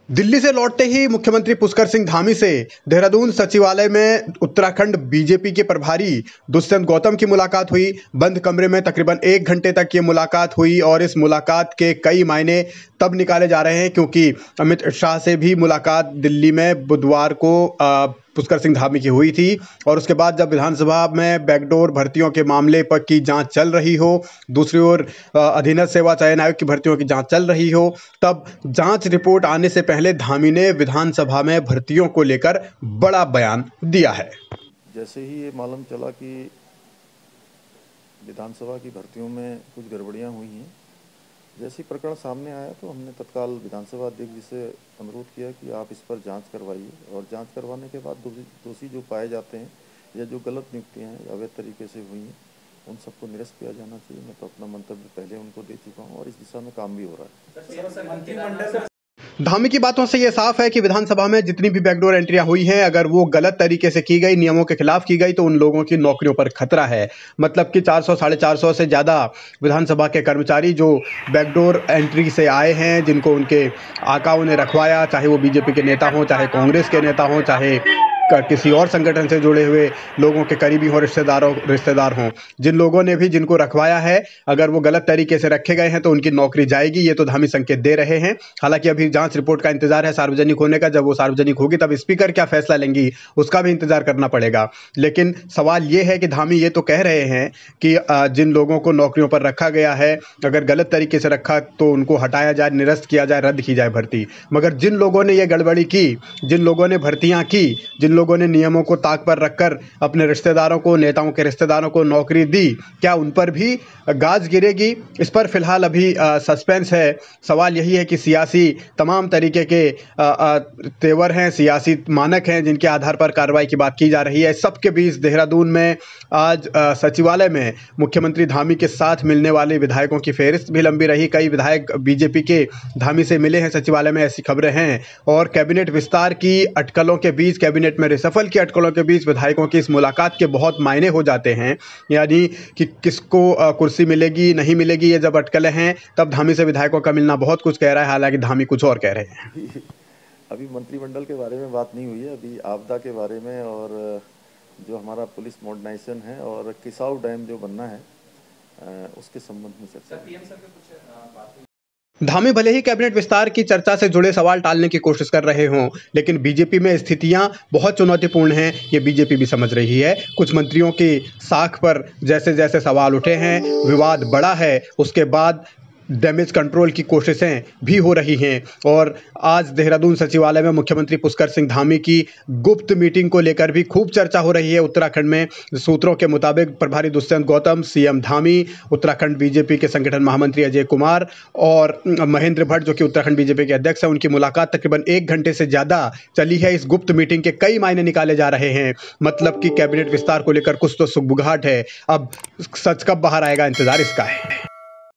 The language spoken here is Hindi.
दिल्ली से लौटते ही मुख्यमंत्री पुष्कर सिंह धामी से देहरादून सचिवालय में उत्तराखंड बीजेपी के प्रभारी दुष्यंत गौतम की मुलाकात हुई। बंद कमरे में तकरीबन 1 घंटे तक ये मुलाकात हुई और इस मुलाकात के कई मायने तब निकाले जा रहे हैं क्योंकि अमित शाह से भी मुलाकात दिल्ली में बुधवार को पुष्कर सिंह धामी की हुई थी। और उसके बाद जब विधानसभा में बैकडोर भर्तियों के मामले पर की जांच चल रही हो, दूसरी ओर अधीनस्थ सेवा चयन आयोग की भर्तियों की जांच चल रही हो, तब जांच रिपोर्ट आने से पहले धामी ने विधानसभा में भर्तियों को लेकर बड़ा बयान दिया है। जैसे ही ये मालूम चला कि विधानसभा की भर्तियों में कुछ गड़बड़ियां हुई हैं, जैसे प्रकरण सामने आया तो हमने तत्काल विधानसभा अध्यक्ष जी से अनुरोध किया कि आप इस पर जांच करवाइए और जांच करवाने के बाद दोषी जो पाए जाते हैं या जो गलत नियुक्तियां हैं अवैध तरीके से हुई हैं उन सबको निरस्त किया जाना चाहिए। मैं तो अपना मंतव्य पहले उनको दे चुका हूं और इस दिशा में काम भी हो रहा है। धामी की बातों से ये साफ है कि विधानसभा में जितनी भी बैकडोर एंट्रियां हुई हैं, अगर वो गलत तरीके से की गई, नियमों के खिलाफ की गई, तो उन लोगों की नौकरियों पर खतरा है। मतलब कि 400 साढ़े 400 से ज़्यादा विधानसभा के कर्मचारी जो बैकडोर एंट्री से आए हैं, जिनको उनके आकाओं ने रखवाया, चाहे वो बीजेपी के नेता हों, चाहे कांग्रेस के नेता हों, चाहे किसी और संगठन से जुड़े हुए लोगों के करीबी हो, रिश्तेदार हों, जिन लोगों ने भी जिनको रखवाया है, अगर वो गलत तरीके से रखे गए हैं तो उनकी नौकरी जाएगी। ये तो धामी संकेत दे रहे हैं। हालांकि अभी जांच रिपोर्ट का इंतजार है सार्वजनिक होने का। जब वो सार्वजनिक होगी तब स्पीकर क्या फैसला लेंगी उसका भी इंतजार करना पड़ेगा। लेकिन सवाल ये है कि धामी ये तो कह रहे हैं कि जिन लोगों को नौकरियों पर रखा गया है, अगर गलत तरीके से रखा तो उनको हटाया जाए, निरस्त किया जाए, रद्द की जाए भर्ती। मगर जिन लोगों ने ये गड़बड़ी की, जिन लोगों ने भर्तियां की, जिन लोगों ने नियमों को ताक पर रखकर अपने रिश्तेदारों को, नेताओं के रिश्तेदारों को नौकरी दी, क्या उन पर भी गाज गिरेगी? इस पर फिलहाल अभी सस्पेंस है। सवाल यही है कि सियासी तमाम तरीके के तेवर हैं, सियासी मानक हैं जिनके आधार पर कार्रवाई की बात की जा रही है। सबके बीच देहरादून में आज सचिवालय में मुख्यमंत्री धामी के साथ मिलने वाले विधायकों की फेहरिस्त भी लंबी रही। कई विधायक बीजेपी के धामी से मिले हैं सचिवालय में, ऐसी खबरें हैं। और कैबिनेट विस्तार की अटकलों के बीच, कैबिनेट में रिसफल की अटकलों के बीच विधायकों की इस मुलाकात के बहुत मायने हो जाते हैं। यानी कि किसको कुर्सी मिलेगी, नहीं मिलेगी, ये जब अटकलें हैं तब धामी से विधायकों का मिलना बहुत कुछ कह रहा है। हालांकि धामी कुछ और कह रहे हैं। अभी मंत्रिमंडल के बारे में बात नहीं हुई है, अभी आपदा के बारे में और जो हमारा पुलिस मॉडर्नाइजेशन है और किसाऊ डैम जो बनना है उसके संबंध में चर्चा। धामी भले ही कैबिनेट विस्तार की चर्चा से जुड़े सवाल टालने की कोशिश कर रहे हों, लेकिन बीजेपी में स्थितियां बहुत चुनौतीपूर्ण हैं, ये बीजेपी भी समझ रही है। कुछ मंत्रियों की साख पर जैसे जैसे सवाल उठे हैं, विवाद बढ़ा है, उसके बाद डैमेज कंट्रोल की कोशिशें भी हो रही हैं। और आज देहरादून सचिवालय में मुख्यमंत्री पुष्कर सिंह धामी की गुप्त मीटिंग को लेकर भी खूब चर्चा हो रही है उत्तराखंड में। सूत्रों के मुताबिक प्रभारी दुष्यंत गौतम, सीएम धामी, उत्तराखंड बीजेपी के संगठन महामंत्री अजय कुमार और महेंद्र भट्ट जो कि उत्तराखंड बीजेपी के अध्यक्ष हैं, उनकी मुलाकात तकरीबन 1 घंटे से ज़्यादा चली है। इस गुप्त मीटिंग के कई मायने निकाले जा रहे हैं। मतलब कि कैबिनेट विस्तार को लेकर कुछ तो सुगबुगाहट है। अब सच कब बाहर आएगा, इंतजार इसका है।